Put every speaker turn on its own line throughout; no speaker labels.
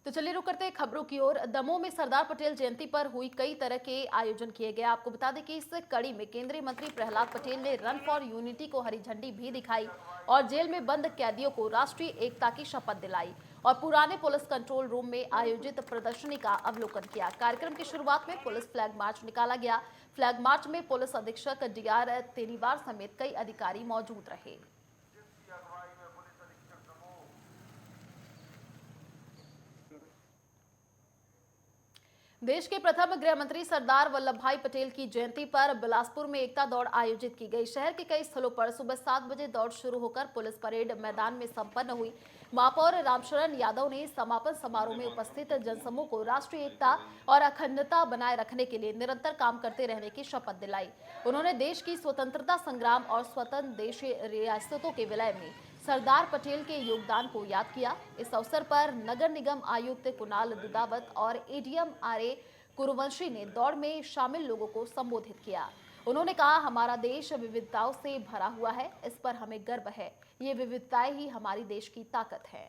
तो चलिए रुक करते हैं खबरों की ओर। दमोह में सरदार पटेल जयंती पर हुई कई तरह के आयोजन किए गए। आपको बता दें कि इस कड़ी में केंद्रीय मंत्री प्रहलाद पटेल ने रन फॉर यूनिटी को हरी झंडी भी दिखाई और जेल में बंद कैदियों को राष्ट्रीय एकता की शपथ दिलाई और पुराने पुलिस कंट्रोल रूम में आयोजित प्रदर्शनी का अवलोकन किया। कार्यक्रम की शुरुआत में पुलिस फ्लैग मार्च निकाला गया। फ्लैग मार्च में पुलिस अधीक्षक डीआर तेनीवार समेत कई अधिकारी मौजूद रहे। देश के प्रथम गृह मंत्री सरदार वल्लभ भाई पटेल की जयंती पर बिलासपुर में एकता दौड़ आयोजित की गई। शहर के कई स्थलों पर सुबह 7 बजे दौड़ शुरू होकर पुलिस परेड मैदान में संपन्न हुई। महापौर रामशरण यादव ने समापन समारोह में उपस्थित जनसमूह को राष्ट्रीय एकता और अखंडता बनाए रखने के लिए निरंतर काम करते रहने की शपथ दिलाई। उन्होंने देश की स्वतंत्रता संग्राम और स्वतंत्र देशीय रियासतों के विलय में सरदार पटेल के योगदान को याद किया। इस अवसर पर नगर निगम आयुक्त कुणाल दुदावत और एडीएम आरए कुरुवंशी ने दौड़ में शामिल लोगों को संबोधित किया। उन्होंने कहा, हमारा देश विविधताओं से भरा हुआ है, इस पर हमें गर्व है। ये विविधताएं ही हमारी देश की ताकत है।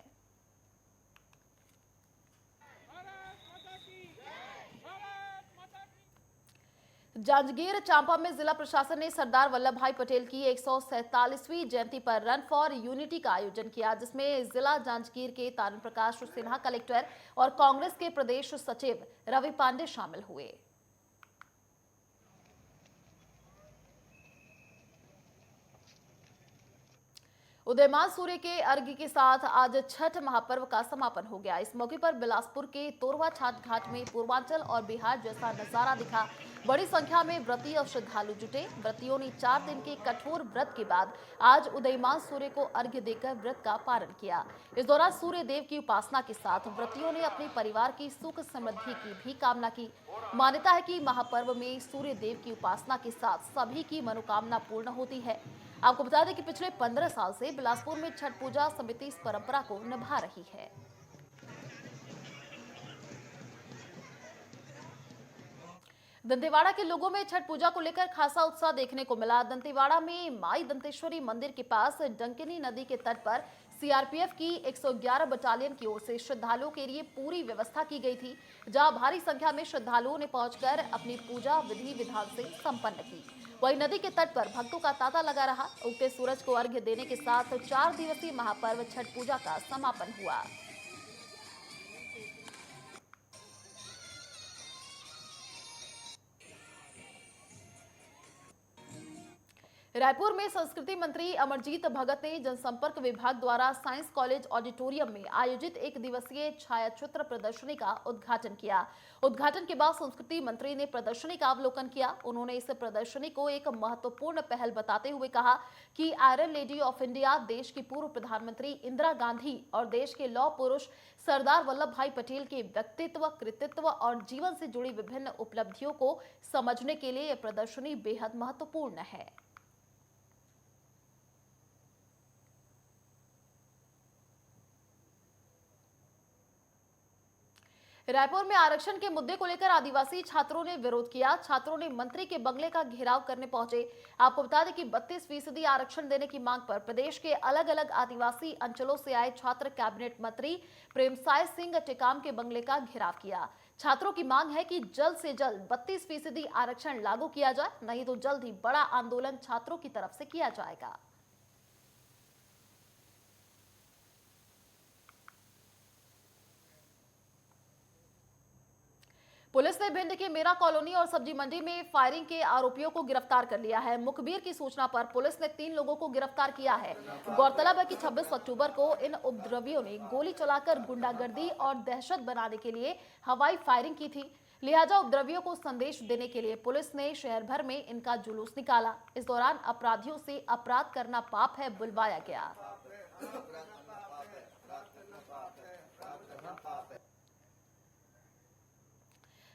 जांजगीर चांपा में जिला प्रशासन ने सरदार वल्लभ भाई पटेल की 147वीं जयंती पर रन फॉर यूनिटी का आयोजन किया, जिसमें जिला जांजगीर के तारण प्रकाश सिन्हा कलेक्टर और कांग्रेस के प्रदेश सचिव रवि पांडे शामिल हुए। उदयमान सूर्य के अर्घ्य के साथ आज छठ महापर्व का समापन हो गया। इस मौके पर बिलासपुर के तोरवा छाट घाट में पूर्वांचल और बिहार जैसा नजारा दिखा। बड़ी संख्या में व्रती और श्रद्धालु जुटे। व्रतियों ने 4 दिन के कठोर व्रत के बाद आज उदयमान सूर्य को अर्घ्य देकर व्रत का पारण किया। इस दौरान सूर्य देव की उपासना के साथ व्रतियों ने अपने परिवार की सुख समृद्धि की भी कामना की। मान्यता है कि महापर्व में सूर्य देव की उपासना के साथ सभी की मनोकामना पूर्ण होती है। आपको बता दें कि पिछले 15 साल से बिलासपुर में छठ पूजा समिति इस परंपरा को निभा रही है। दंतेवाड़ा के लोगों में छठ पूजा को लेकर खासा उत्साह देखने को मिला। दंतेवाड़ा में माई दंतेश्वरी मंदिर के पास डंकिनी नदी के तट पर सीआरपीएफ की 111 बटालियन की ओर से श्रद्धालुओं के लिए पूरी व्यवस्था की गई थी, जहां भारी संख्या में श्रद्धालुओं ने पहुंचकर अपनी पूजा विधि विधान से संपन्न की। वही नदी के तट पर भक्तों का तांता लगा रहा। उगते सूरज को अर्घ्य देने के साथ 4 दिवसीय महापर्व छठ पूजा का समापन हुआ। रायपुर में संस्कृति मंत्री अमरजीत भगत ने जनसंपर्क विभाग द्वारा साइंस कॉलेज ऑडिटोरियम में आयोजित 1 दिवसीय छायाचित्र प्रदर्शनी का उद्घाटन किया। उद्घाटन के बाद संस्कृति मंत्री ने प्रदर्शनी का अवलोकन किया। उन्होंने इस प्रदर्शनी को एक महत्वपूर्ण पहल बताते हुए कहा कि आयरन लेडी ऑफ इंडिया देश की पूर्व प्रधानमंत्री इंदिरा गांधी और देश के लौह पुरुष सरदार वल्लभ भाई पटेल के व्यक्तित्व, कृतित्व और जीवन से जुड़ी विभिन्न उपलब्धियों को समझने के लिए यह प्रदर्शनी बेहद महत्वपूर्ण है। रायपुर में आरक्षण के मुद्दे को लेकर आदिवासी छात्रों ने विरोध किया। छात्रों ने मंत्री के बंगले का घेराव करने पहुंचे। आपको बता दें कि 32% आरक्षण देने की मांग पर प्रदेश के अलग अलग आदिवासी अंचलों से आए छात्र कैबिनेट मंत्री प्रेमसाय सिंह टेकाम के बंगले का घेराव किया। छात्रों की मांग है कि जल्द से जल्द 32% आरक्षण लागू किया जाए, नहीं तो जल्द ही बड़ा आंदोलन छात्रों की तरफ से किया जाएगा। पुलिस ने भिंड के मेरा कॉलोनी और सब्जी मंडी में फायरिंग के आरोपियों को गिरफ्तार कर लिया है। मुखबिर की सूचना पर पुलिस ने 3 लोगों को गिरफ्तार किया है। गौरतलब है कि 26 अक्टूबर को इन उपद्रवियों ने गोली चलाकर गुंडागर्दी और दहशत बनाने के लिए हवाई फायरिंग की थी। लिहाजा उपद्रवियों को संदेश देने के लिए पुलिस ने शहर भर में इनका जुलूस निकाला। इस दौरान अपराधियों से अपराध करना पाप है बुलवाया गया।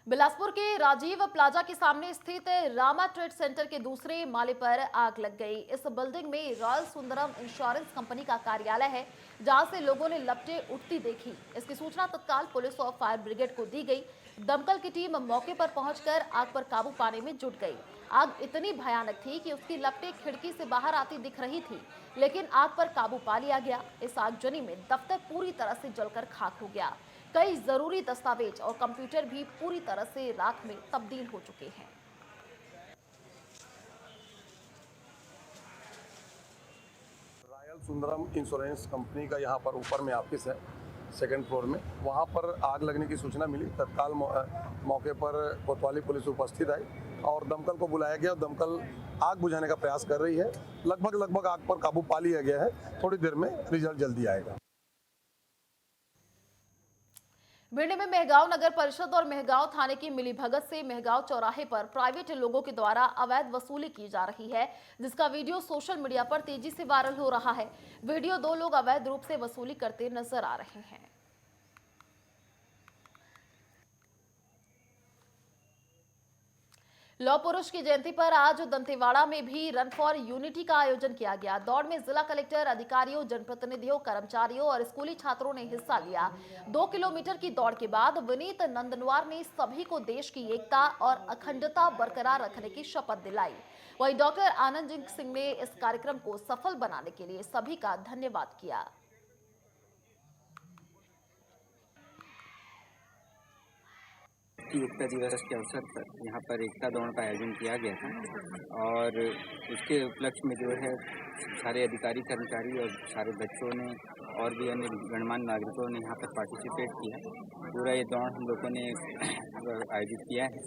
बिलासपुर के राजीव प्लाजा के सामने स्थित रामा ट्रेड सेंटर के दूसरे माले पर आग लग गई। इस बिल्डिंग में रॉयल सुंदरम इंश्योरेंस कंपनी का कार्यालय है, जहां से लोगों ने लपटें उठती देखी। इसकी सूचना तत्काल पुलिस और फायर ब्रिगेड को दी गई। दमकल की टीम मौके पर पहुंचकर आग पर काबू पाने में जुट गई। आग इतनी भयानक थी कि उसकी लपटें खिड़की से बाहर आती दिख रही थी, लेकिन आग पर काबू पा लिया गया। इस आगजनी में दफ्तर पूरी तरह से जलकर खाक हो गया। कई जरूरी दस्तावेज और कंप्यूटर भी पूरी तरह से राख में तब्दील हो चुके हैं।
रॉयल सुंदरम इंश्योरेंस कंपनी का यहाँ पर ऊपर में ऑफिस है, सेकंड फ्लोर में। वहाँ पर आग लगने की सूचना मिली। तत्काल मौके पर कोतवाली पुलिस उपस्थित आई और दमकल को बुलाया गया। दमकल आग बुझाने का प्रयास कर रही है। लगभग आग पर काबू पा लिया गया है। थोड़ी देर में रिजल्ट जल्दी आएगा।
भिंड में मेहगांव नगर परिषद और मेहगांव थाने की मिलीभगत से मेहगांव चौराहे पर प्राइवेट लोगों के द्वारा अवैध वसूली की जा रही है, जिसका वीडियो सोशल मीडिया पर तेजी से वायरल हो रहा है। वीडियो 2 लोग अवैध रूप से वसूली करते नजर आ रहे हैं। लौह पुरुष की जयंती पर आज दंतेवाड़ा में भी रन फॉर यूनिटी का आयोजन किया गया। दौड़ में जिला कलेक्टर, अधिकारियों, जनप्रतिनिधियों, कर्मचारियों और स्कूली छात्रों ने हिस्सा लिया। 2 किलोमीटर की दौड़ के बाद विनीत नंदनवार ने सभी को देश की एकता और अखंडता बरकरार रखने की शपथ दिलाई। वहीं डॉक्टर आनंद सिंह ने इस कार्यक्रम को सफल बनाने के लिए सभी का धन्यवाद किया।
एकता दिवस के अवसर पर यहाँ पर एकता दौड़ का आयोजन किया गया था और उसके उपलक्ष्य में जो है सारे अधिकारी, कर्मचारी और सारे बच्चों ने और भी अन्य गणमान्य नागरिकों ने यहाँ पर पार्टिसिपेट किया। पूरा ये दौड़ हम लोगों ने आयोजित किया है।